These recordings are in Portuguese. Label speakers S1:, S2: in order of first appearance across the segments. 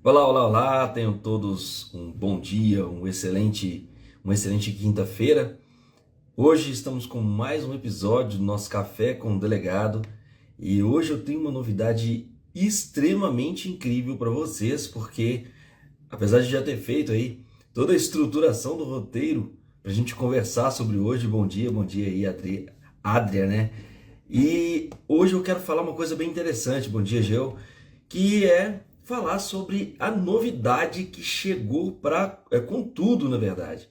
S1: Olá, olá, olá, tenham todos um bom dia, uma excelente quinta-feira. Hoje estamos com mais um episódio do nosso Café com o Delegado e hoje eu tenho uma novidade extremamente incrível para vocês, porque apesar de já ter feito aí toda a estruturação do roteiro para a gente conversar sobre hoje, bom dia aí, Adria, né? E hoje eu quero falar uma coisa bem interessante, bom dia, Geo, que é falar sobre a novidade que chegou com tudo, na verdade.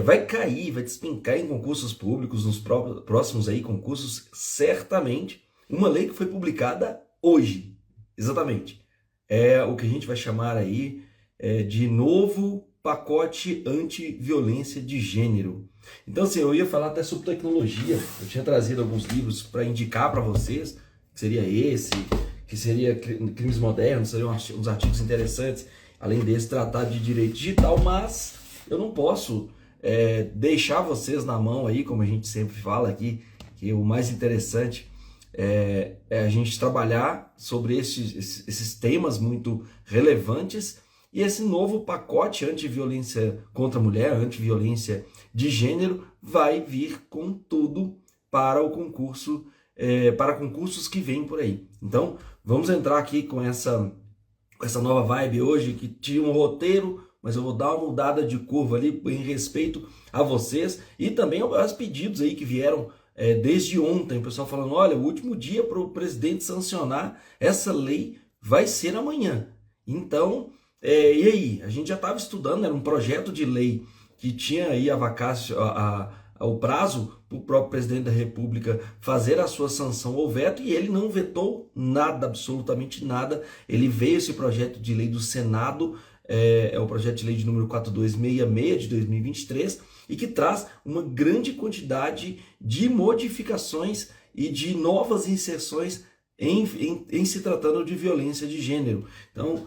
S1: Vai cair, vai despencar em concursos públicos, nos próximos aí concursos, certamente, uma lei que foi publicada hoje, exatamente. É o que a gente vai chamar aí de novo pacote anti-violência de gênero. Então, assim, eu ia falar até sobre tecnologia, eu tinha trazido alguns livros para indicar para vocês, que seria esse, que seria Crimes Modernos, seriam uns artigos interessantes, além desse, tratar de direito digital, mas eu não posso deixar vocês na mão aí, como a gente sempre fala aqui, que o mais interessante é a gente trabalhar sobre esses temas muito relevantes e esse novo pacote anti-violência contra a mulher, anti-violência de gênero, vai vir com tudo para o concurso, para concursos que vêm por aí. Então, vamos entrar aqui com essa nova vibe hoje, que tinha um roteiro, mas eu vou dar uma mudada de curva ali em respeito a vocês e também aos pedidos aí que vieram desde ontem, o pessoal falando, olha, o último dia para o presidente sancionar essa lei vai ser amanhã. Então, e aí? A gente já estava estudando, era um projeto de lei que tinha aí o prazo para o próprio presidente da República fazer a sua sanção ou veto, e ele não vetou nada, absolutamente nada. Ele veio esse projeto de lei do Senado, é o projeto de lei de número 4266 de 2023, e que traz uma grande quantidade de modificações e de novas inserções em se tratando de violência de gênero. Então,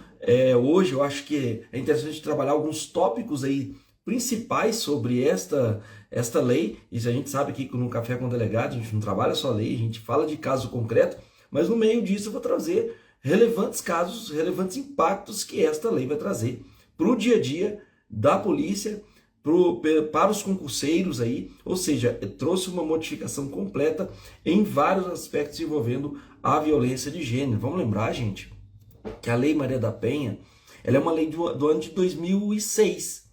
S1: hoje eu acho que é interessante trabalhar alguns tópicos aí principais sobre esta lei. E a gente sabe que no Café com o Delegado a gente não trabalha só a lei, a gente fala de caso concreto, mas no meio disso eu vou trazer relevantes casos, relevantes impactos que esta lei vai trazer para o dia a dia da polícia, para os concurseiros aí, ou seja, trouxe uma modificação completa em vários aspectos envolvendo a violência de gênero. Vamos lembrar, gente, que a Lei Maria da Penha, ela é uma lei do ano de 2006.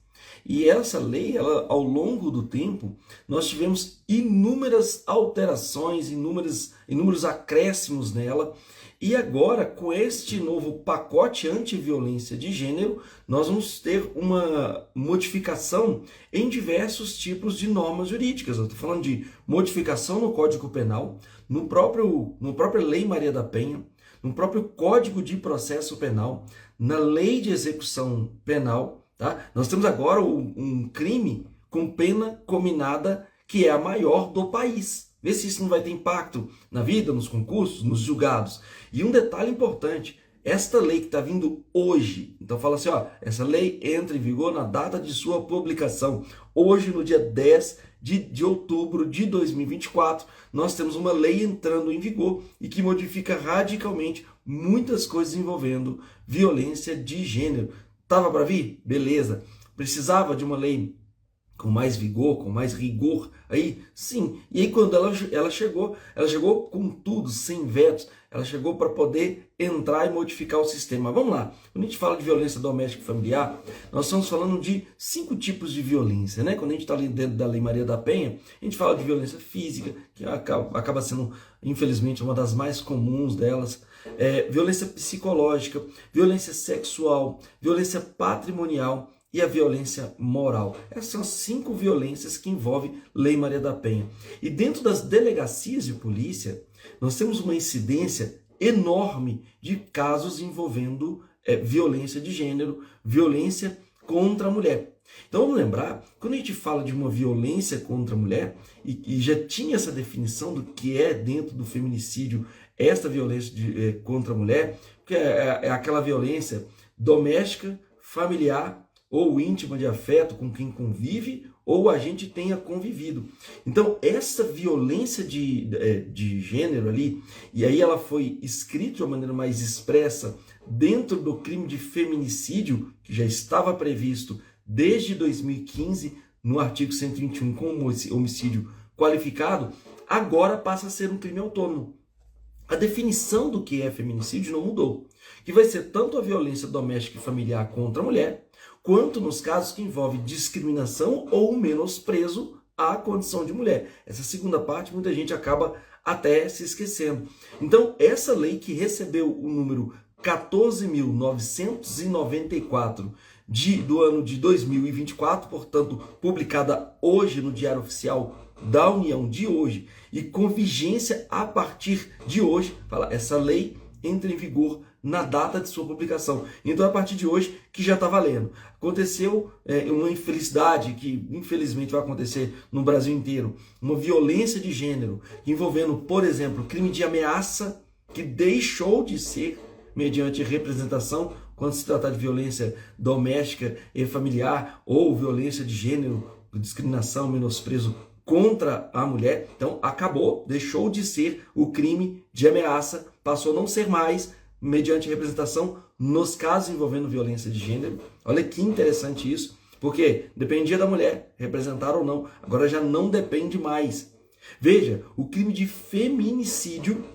S1: E essa lei, ela, ao longo do tempo, nós tivemos inúmeras alterações, inúmeros acréscimos nela. E agora, com este novo pacote anti-violência de gênero, nós vamos ter uma modificação em diversos tipos de normas jurídicas. Eu estou falando de modificação no Código Penal, no própria Lei Maria da Penha, no próprio Código de Processo Penal, na Lei de Execução Penal. Tá? Nós temos agora um crime com pena combinada que é a maior do país. Vê se isso não vai ter impacto na vida, nos concursos, nos julgados. E um detalhe importante, esta lei que está vindo hoje, então fala assim, ó, essa lei entra em vigor na data de sua publicação. Hoje, no dia 10 de outubro de 2024, nós temos uma lei entrando em vigor e que modifica radicalmente muitas coisas envolvendo violência de gênero. Tava para vir? Beleza. Precisava de uma lei com mais vigor, com mais rigor aí? Sim. E aí quando ela chegou com tudo, sem vetos, ela chegou para poder entrar e modificar o sistema. Vamos lá. Quando a gente fala de violência doméstica e familiar, nós estamos falando de 5 tipos de violência, né? Quando a gente está ali dentro da Lei Maria da Penha, a gente fala de violência física, que acaba sendo, infelizmente, uma das mais comuns delas. Violência psicológica, violência sexual, violência patrimonial e a violência moral. Essas são as 5 violências que envolvem Lei Maria da Penha. E dentro das delegacias de polícia, nós temos uma incidência enorme de casos envolvendo violência de gênero, violência contra a mulher. Então vamos lembrar, quando a gente fala de uma violência contra a mulher, e já tinha essa definição do que é dentro do feminicídio, esta violência contra a mulher, que é aquela violência doméstica, familiar ou íntima de afeto com quem convive ou a gente tenha convivido. Então, essa violência de gênero ali, e aí ela foi escrita de uma maneira mais expressa dentro do crime de feminicídio, que já estava previsto desde 2015 no artigo 121 como homicídio qualificado, agora passa a ser um crime autônomo. A definição do que é feminicídio não mudou, que vai ser tanto a violência doméstica e familiar contra a mulher, quanto nos casos que envolvem discriminação ou menosprezo à condição de mulher. Essa segunda parte muita gente acaba até se esquecendo. Então, essa lei que recebeu o número 14.994 do ano de 2024, portanto, publicada hoje no Diário Oficial da União de hoje e com vigência a partir de hoje, essa lei entra em vigor na data de sua publicação. Então, a partir de hoje, que já está valendo. Aconteceu uma infelicidade, que infelizmente vai acontecer no Brasil inteiro, uma violência de gênero, envolvendo, por exemplo, crime de ameaça, que deixou de ser mediante representação, quando se trata de violência doméstica e familiar, ou violência de gênero, discriminação, menosprezo contra a mulher. Então, acabou, deixou de ser o crime de ameaça, passou a não ser mais mediante representação nos casos envolvendo violência de gênero. Olha que interessante isso, porque dependia da mulher representar ou não, agora já não depende mais. Veja, o crime de feminicídio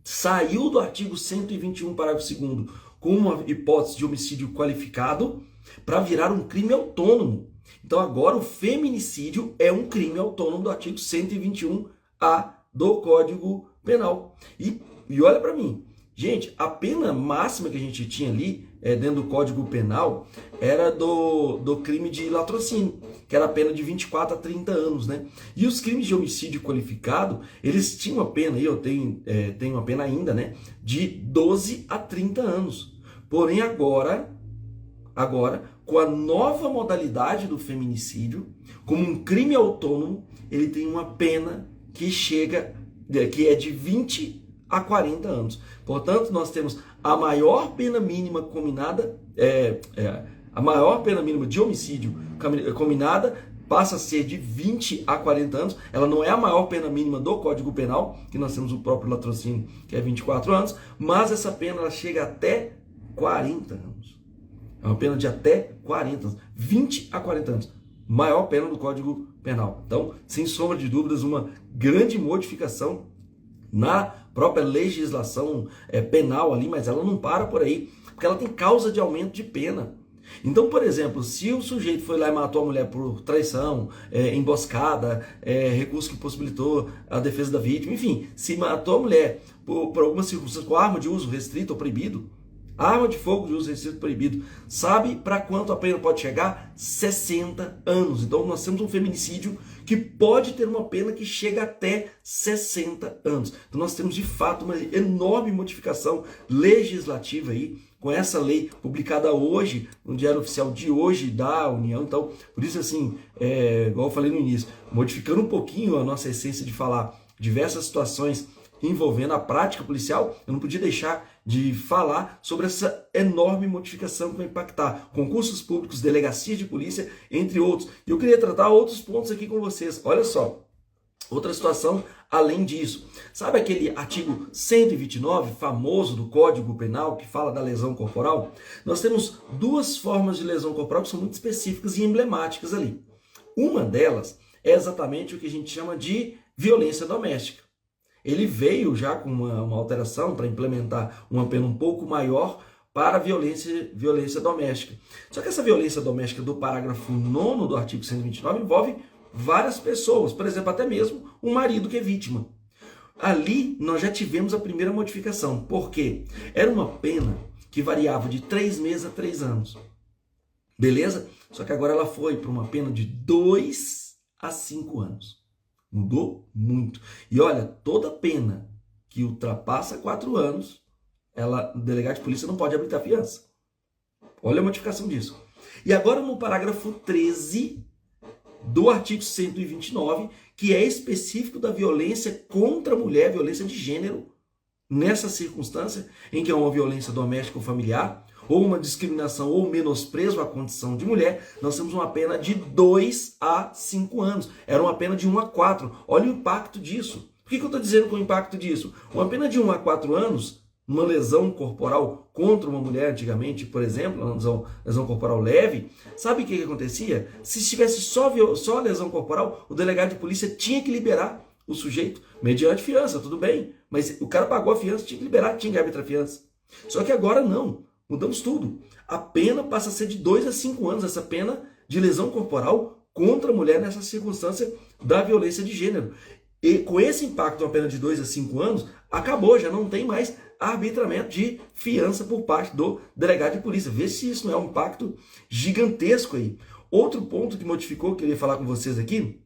S1: saiu do artigo 121, parágrafo 2º, com uma hipótese de homicídio qualificado, para virar um crime autônomo. Então agora o feminicídio é um crime autônomo do artigo 121A do Código Penal. E olha para mim, gente, a pena máxima que a gente tinha ali dentro do Código Penal era do crime de latrocínio, que era a pena de 24 a 30 anos, né? E os crimes de homicídio qualificado, eles tinham uma pena, e eu tenho uma pena ainda, né, de 12 a 30 anos. Porém, agora, com a nova modalidade do feminicídio, como um crime autônomo, ele tem uma pena que é de 20 a 40 anos. Portanto, nós temos a maior pena mínima combinada, a maior pena mínima de homicídio combinada passa a ser de 20 a 40 anos. Ela não é a maior pena mínima do Código Penal, que nós temos o próprio latrocínio, que é 24 anos, mas essa pena ela chega até 40 anos. É uma pena de até 40 anos, 20 a 40 anos. Maior pena do Código Penal. Então, sem sombra de dúvidas, uma grande modificação na própria legislação penal ali, mas ela não para por aí, porque ela tem causa de aumento de pena. Então, por exemplo, se o sujeito foi lá e matou a mulher por traição, emboscada, recurso que possibilitou a defesa da vítima, enfim, se matou a mulher por alguma circunstância com arma de uso restrito ou proibido, arma de fogo de uso restrito proibido, sabe para quanto a pena pode chegar? 60 anos. Então nós temos um feminicídio que pode ter uma pena que chega até 60 anos. Então nós temos de fato uma enorme modificação legislativa aí, com essa lei publicada hoje, no Diário Oficial de hoje da União. Então, por isso assim, igual eu falei no início, modificando um pouquinho a nossa essência de falar diversas situações envolvendo a prática policial, eu não podia deixar de falar sobre essa enorme modificação que vai impactar concursos públicos, delegacias de polícia, entre outros. E eu queria tratar outros pontos aqui com vocês. Olha só, outra situação além disso. Sabe aquele artigo 129, famoso do Código Penal, que fala da lesão corporal? Nós temos duas formas de lesão corporal que são muito específicas e emblemáticas ali. Uma delas é exatamente o que a gente chama de violência doméstica. Ele veio já com uma alteração para implementar uma pena um pouco maior para a violência doméstica. Só que essa violência doméstica do parágrafo 9º do artigo 129 envolve várias pessoas, por exemplo, até mesmo um marido que é vítima. Ali nós já tivemos a primeira modificação, porque era uma pena que variava de 3 meses a 3 anos. Beleza? Só que agora ela foi para uma pena de 2 a 5 anos. Mudou muito. E olha, toda pena que ultrapassa 4 anos, o delegado de polícia não pode habilitar fiança. Olha a modificação disso. E agora no parágrafo 13 do artigo 129, que é específico da violência contra a mulher, violência de gênero, nessa circunstância em que é uma violência doméstica ou familiar, ou uma discriminação ou menosprezo à condição de mulher, nós temos uma pena de 2 a 5 anos. Era uma pena de 1 a 4. Olha o impacto disso. Por que eu estou dizendo com o impacto disso? Uma pena de 1 a 4 anos uma lesão corporal contra uma mulher antigamente, por exemplo, uma lesão corporal leve, sabe o que acontecia? Se tivesse só lesão corporal, o delegado de polícia tinha que liberar o sujeito mediante fiança, tudo bem, mas o cara pagou a fiança, tinha que liberar, tinha que arbitrar a fiança. Só que agora não, mudamos tudo. A pena passa a ser de 2 a 5 anos, essa pena de lesão corporal contra a mulher nessa circunstância da violência de gênero. E com esse impacto, uma pena de 2 a 5 anos, acabou, já não tem mais arbitramento de fiança por parte do delegado de polícia. Vê se isso não é um impacto gigantesco aí. Outro ponto que modificou, que eu queria falar com vocês aqui,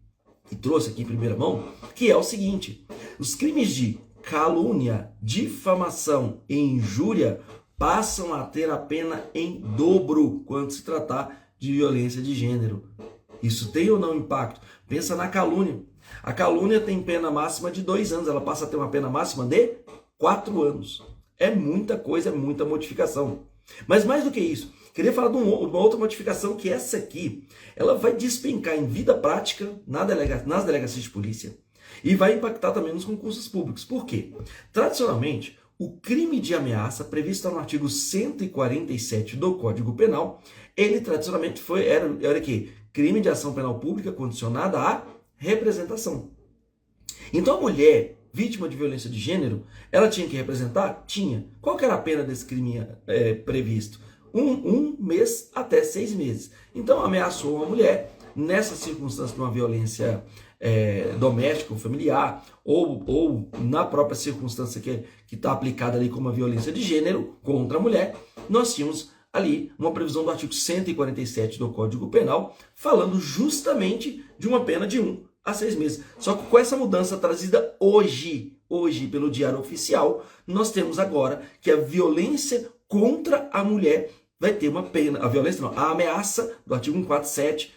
S1: e trouxe aqui em primeira mão, que é o seguinte: os crimes de calúnia, difamação e injúria passam a ter a pena em dobro quando se tratar de violência de gênero. Isso tem ou não impacto? Pensa na calúnia. A calúnia tem pena máxima de 2 anos, ela passa a ter uma pena máxima de 4 anos. É muita coisa, é muita modificação. Mas mais do que isso, queria falar de uma outra modificação, que essa aqui, ela vai despencar em vida prática nas delegacias de polícia e vai impactar também nos concursos públicos. Por quê? Tradicionalmente, o crime de ameaça, previsto no artigo 147 do Código Penal, ele tradicionalmente era que crime de ação penal pública condicionada à representação. Então a mulher vítima de violência de gênero, ela tinha que representar? Tinha. Qual que era a pena desse crime previsto? Um mês até 6 meses. Então ameaçou uma mulher nessa circunstância de uma violência doméstica ou familiar, ou na própria circunstância que está aplicada ali como uma violência de gênero contra a mulher, nós tínhamos ali uma previsão do artigo 147 do Código Penal, falando justamente de uma pena de 1 a 6 meses. Só que com essa mudança trazida hoje pelo Diário Oficial, nós temos agora que a violência contra a mulher vai ter uma pena, a ameaça do artigo 147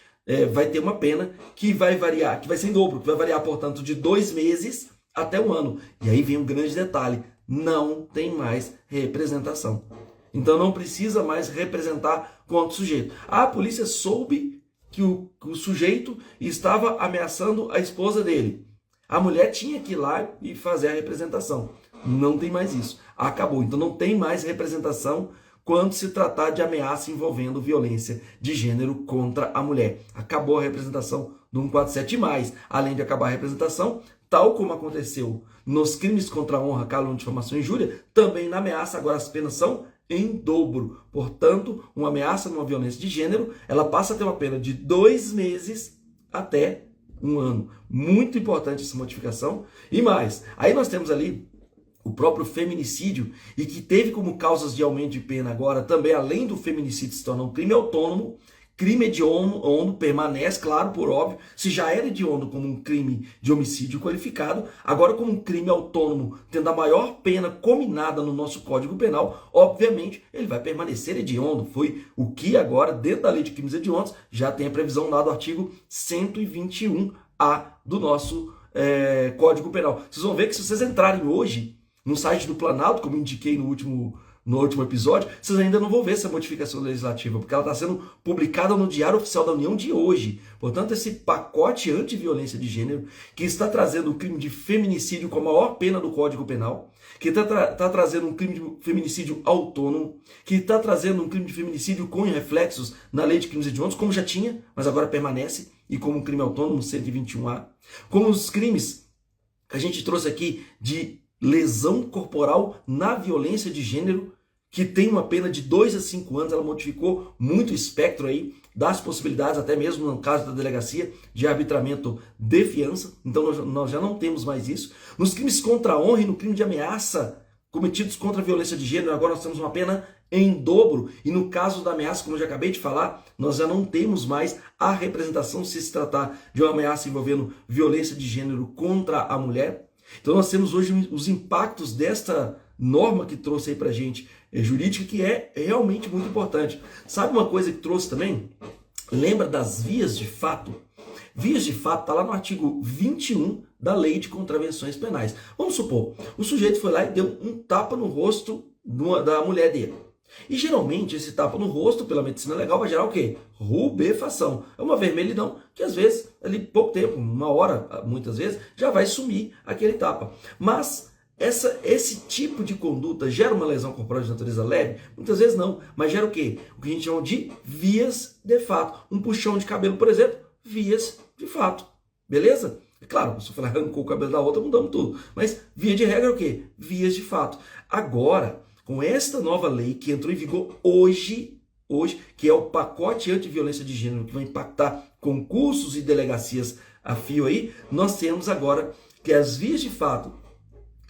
S1: vai ter uma pena que vai variar, que vai ser em dobro, que vai variar, portanto, de 2 meses até 1 ano. E aí vem um grande detalhe: não tem mais representação. Então não precisa mais representar contra o sujeito. A polícia soube que o sujeito estava ameaçando a esposa dele. A mulher tinha que ir lá e fazer a representação. Não tem mais isso. Acabou. Então não tem mais representação quando se tratar de ameaça envolvendo violência de gênero contra a mulher. Acabou a representação do 147 e mais. Além de acabar a representação, tal como aconteceu nos crimes contra a honra, calúnia, difamação e injúria, também na ameaça agora as penas são em dobro. Portanto, uma ameaça numa violência de gênero, ela passa a ter uma pena de 2 meses até 1 ano. Muito importante essa modificação. E mais, aí nós temos ali o próprio feminicídio, e que teve como causas de aumento de pena agora também, além do feminicídio se tornar um crime autônomo, crime hediondo permanece, claro, por óbvio. Se já era hediondo como um crime de homicídio qualificado, agora como um crime autônomo, tendo a maior pena combinada no nosso Código Penal, obviamente ele vai permanecer hediondo. Foi o que agora, dentro da lei de crimes hediondos, já tem a previsão lá do artigo 121A do nosso Código Penal. Vocês vão ver que se vocês entrarem hoje no site do Planalto, como indiquei no último episódio, vocês ainda não vão ver essa modificação legislativa, porque ela está sendo publicada no Diário Oficial da União de hoje. Portanto, esse pacote anti-violência de gênero, que está trazendo o crime de feminicídio com a maior pena do Código Penal, que está trazendo um crime de feminicídio autônomo, que está trazendo um crime de feminicídio com reflexos na lei de crimes hediondos, como já tinha, mas agora permanece, e como um crime autônomo, 121A, como os crimes que a gente trouxe aqui de lesão corporal na violência de gênero, que tem uma pena de 2 a 5 anos, ela modificou muito o espectro aí das possibilidades, até mesmo no caso da delegacia, de arbitramento de fiança. Então nós já não temos mais isso. Nos crimes contra a honra e no crime de ameaça cometidos contra a violência de gênero, agora nós temos uma pena em dobro. E no caso da ameaça, como eu já acabei de falar, nós já não temos mais a representação se tratar de uma ameaça envolvendo violência de gênero contra a mulher. Então nós temos hoje os impactos desta norma que trouxe aí pra gente, jurídica, que é realmente muito importante. Sabe uma coisa que trouxe também? Lembra das vias de fato? Vias de fato está lá no artigo 21 da Lei de Contravenções Penais. Vamos supor, o sujeito foi lá e deu um tapa no rosto da mulher dele. E geralmente esse tapa no rosto, pela medicina legal, vai gerar o quê? Rubefação. É uma vermelhidão que às vezes, ali pouco tempo, 1 hora, muitas vezes, já vai sumir aquele tapa. Mas Esse tipo de conduta gera uma lesão corporal de natureza leve? Muitas vezes não, mas gera o quê? O que a gente chama de vias de fato. Um puxão de cabelo, por exemplo, vias de fato. Beleza? É claro, se eu falar arrancou o cabelo da outra, mudamos tudo. Mas via de regra é o quê? Vias de fato. Agora, com esta nova lei que entrou em vigor hoje, que é o pacote anti-violência de gênero, que vai impactar concursos e delegacias a fio aí, nós temos agora que as vias de fato,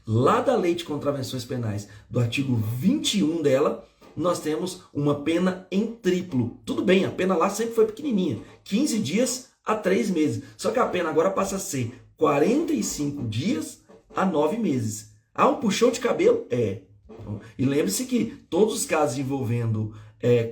S1: lá da Lei de Contravenções Penais, do artigo 21 dela, nós temos uma pena em triplo. Tudo bem, a pena lá sempre foi pequenininha, 15 dias a 3 meses. Só que a pena agora passa a ser 45 dias a 9 meses. Há um puxão de cabelo? É. E lembre-se que todos os casos envolvendo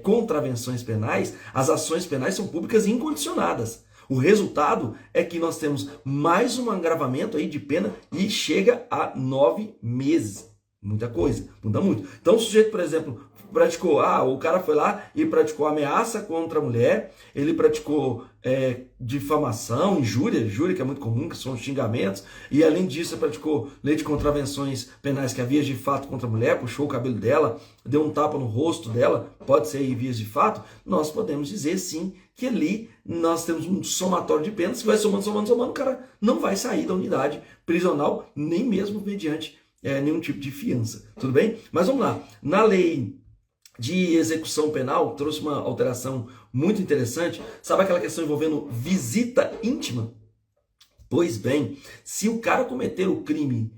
S1: contravenções penais, as ações penais são públicas e incondicionadas. O resultado é que nós temos mais um agravamento aí de pena e chega a 9 meses. Muita coisa, muda muito. Então o sujeito, por exemplo, praticou, o cara foi lá e praticou ameaça contra a mulher, ele praticou difamação, injúria que é muito comum, que são xingamentos, e além disso ele praticou lei de contravenções penais, que é vias de fato contra a mulher, puxou o cabelo dela, deu um tapa no rosto dela, pode ser aí vias de fato, nós podemos dizer sim que ali nós temos um somatório de penas, que vai somando, o cara não vai sair da unidade prisional, nem mesmo mediante nenhum tipo de fiança, tudo bem? Mas vamos lá, na lei de execução penal, trouxe uma alteração muito interessante, sabe aquela questão envolvendo visita íntima? Pois bem, se o cara cometer o crime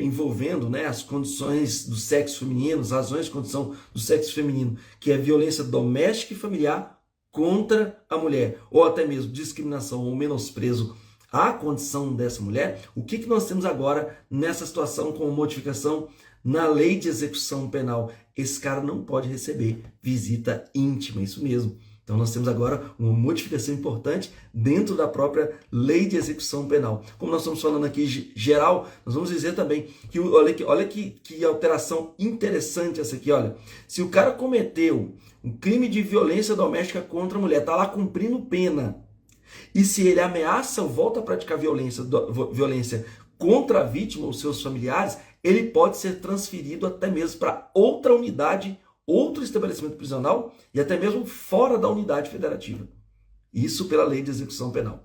S1: envolvendo as condições do sexo feminino, as razões de condição do sexo feminino, que é violência doméstica e familiar contra a mulher, ou até mesmo discriminação ou menosprezo à condição dessa mulher, o que nós temos agora nessa situação com modificação na lei de execução penal? Esse cara não pode receber visita íntima, isso mesmo. Então nós temos agora uma modificação importante dentro da própria lei de execução penal. Como nós estamos falando aqui geral, nós vamos dizer também que, olha que alteração interessante essa aqui, olha. Se o cara cometeu um crime de violência doméstica contra a mulher, está lá cumprindo pena, e se ele ameaça ou volta a praticar violência contra a vítima ou seus familiares, ele pode ser transferido até mesmo para outra unidade, outro estabelecimento prisional e até mesmo fora da unidade federativa. Isso pela lei de execução penal.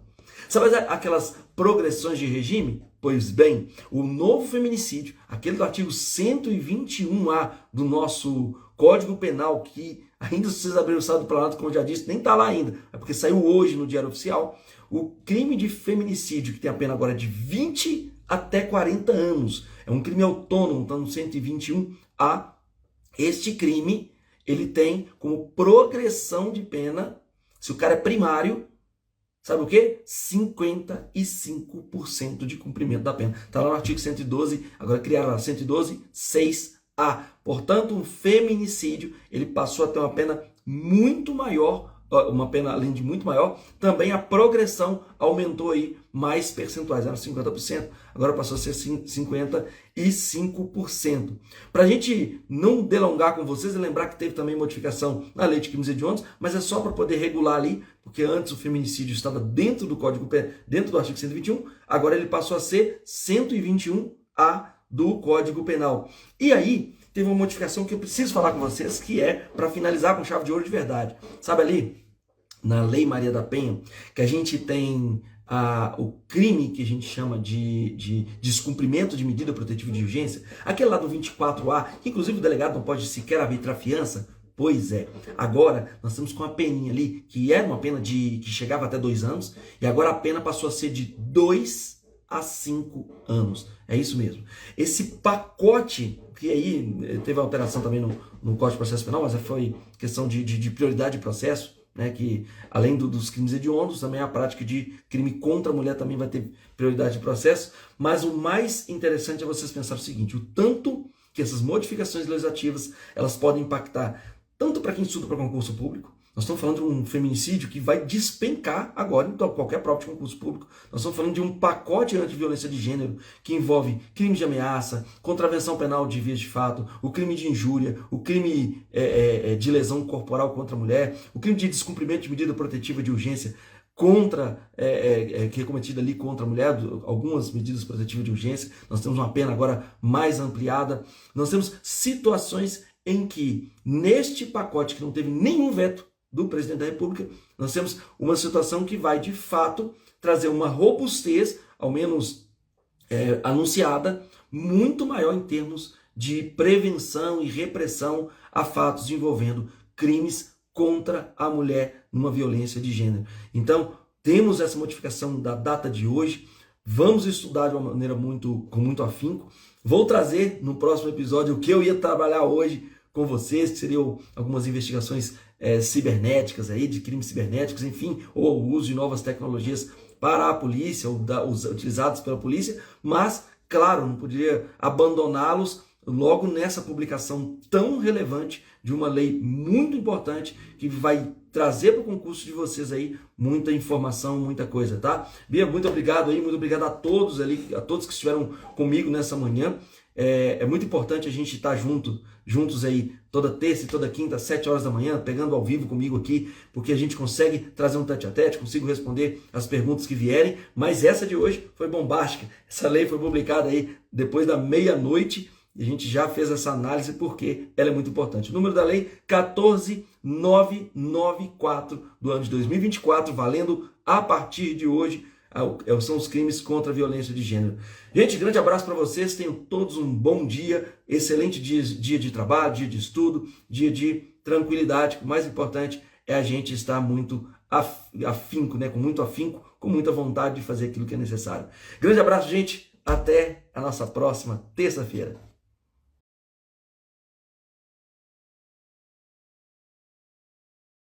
S1: Sabe aquelas progressões de regime? Pois bem, o novo feminicídio, aquele do artigo 121A do nosso Código Penal, que ainda se vocês abrirem o site do Planalto, como eu já disse, nem está lá ainda, é porque saiu hoje no Diário Oficial, o crime de feminicídio, que tem a pena agora de 20 até 40 anos, é um crime autônomo, está no 121A, este crime, ele tem como progressão de pena, se o cara é primário, sabe o quê? 55% de cumprimento da pena. Está lá no artigo 112, agora criaram lá 112, 6A. Portanto, um feminicídio, ele passou a ter uma pena muito maior, uma pena além de muito maior, também a progressão aumentou aí mais percentuais, era 50%, agora passou a ser 55%. Para a gente não delongar com vocês e lembrar que teve também modificação na lei de crimes hediondos, mas é só para poder regular ali, porque antes o feminicídio estava dentro do Código Penal, dentro do artigo 121, agora ele passou a ser 121A do Código Penal. E aí, teve uma modificação que eu preciso falar com vocês, que é para finalizar com chave de ouro de verdade. Sabe ali, na Lei Maria da Penha, que a gente tem o crime que a gente chama de descumprimento de medida protetiva de urgência, aquele lá do 24A, que inclusive o delegado não pode sequer arbitrar fiança. Pois é, agora nós estamos com a peninha ali, que era uma pena que chegava até 2 anos, e agora a pena passou a ser de 2 a 5 anos. É isso mesmo. Esse pacote, que aí teve alteração também no Código de Processo Penal, mas foi questão de prioridade de processo, né, que além dos crimes hediondos, também a prática de crime contra a mulher também vai ter prioridade de processo. Mas o mais interessante é vocês pensar o seguinte, o tanto que essas modificações legislativas, elas podem impactar tanto para quem estuda para concurso público. Nós estamos falando de um feminicídio que vai despencar agora em qualquer prova de concurso público. Nós estamos falando de um pacote anti-violência de gênero que envolve crime de ameaça, contravenção penal de vias de fato, o crime de injúria, o crime de lesão corporal contra a mulher, o crime de descumprimento de medida protetiva de urgência contra que é cometida ali contra a mulher, algumas medidas protetivas de urgência. Nós temos uma pena agora mais ampliada. Nós temos situações em que, neste pacote que não teve nenhum veto do presidente da República, nós temos uma situação que vai, de fato, trazer uma robustez, ao menos anunciada, muito maior em termos de prevenção e repressão a fatos envolvendo crimes contra a mulher numa violência de gênero. Então, temos essa modificação da data de hoje, vamos estudar de uma maneira com muito afinco. Vou trazer no próximo episódio o que eu ia trabalhar hoje com vocês, que seriam algumas investigações cibernéticas, aí, de crimes cibernéticos, enfim, ou o uso de novas tecnologias para a polícia, ou utilizados pela polícia, mas, claro, não poderia abandoná-los logo nessa publicação tão relevante de uma lei muito importante que vai trazer para o concurso de vocês aí muita informação, muita coisa, tá? Bia, muito obrigado aí, muito obrigado a todos ali, a todos que estiveram comigo nessa manhã. É muito importante a gente estar juntos aí toda terça e toda quinta, às 7 horas da manhã, pegando ao vivo comigo aqui, porque a gente consegue trazer um tete-a-tete, consigo responder as perguntas que vierem, mas essa de hoje foi bombástica. Essa lei foi publicada aí depois da meia-noite, e a gente já fez essa análise porque ela é muito importante. O número da lei 14994 do ano de 2024, valendo a partir de hoje, são os crimes contra a violência de gênero. Gente, grande abraço para vocês, tenham todos um bom dia, excelente dia de trabalho, dia de estudo, dia de tranquilidade. O mais importante é a gente estar muito afinco, né? Com muito afinco, com muita vontade de fazer aquilo que é necessário. Grande abraço, gente, até a nossa próxima terça-feira.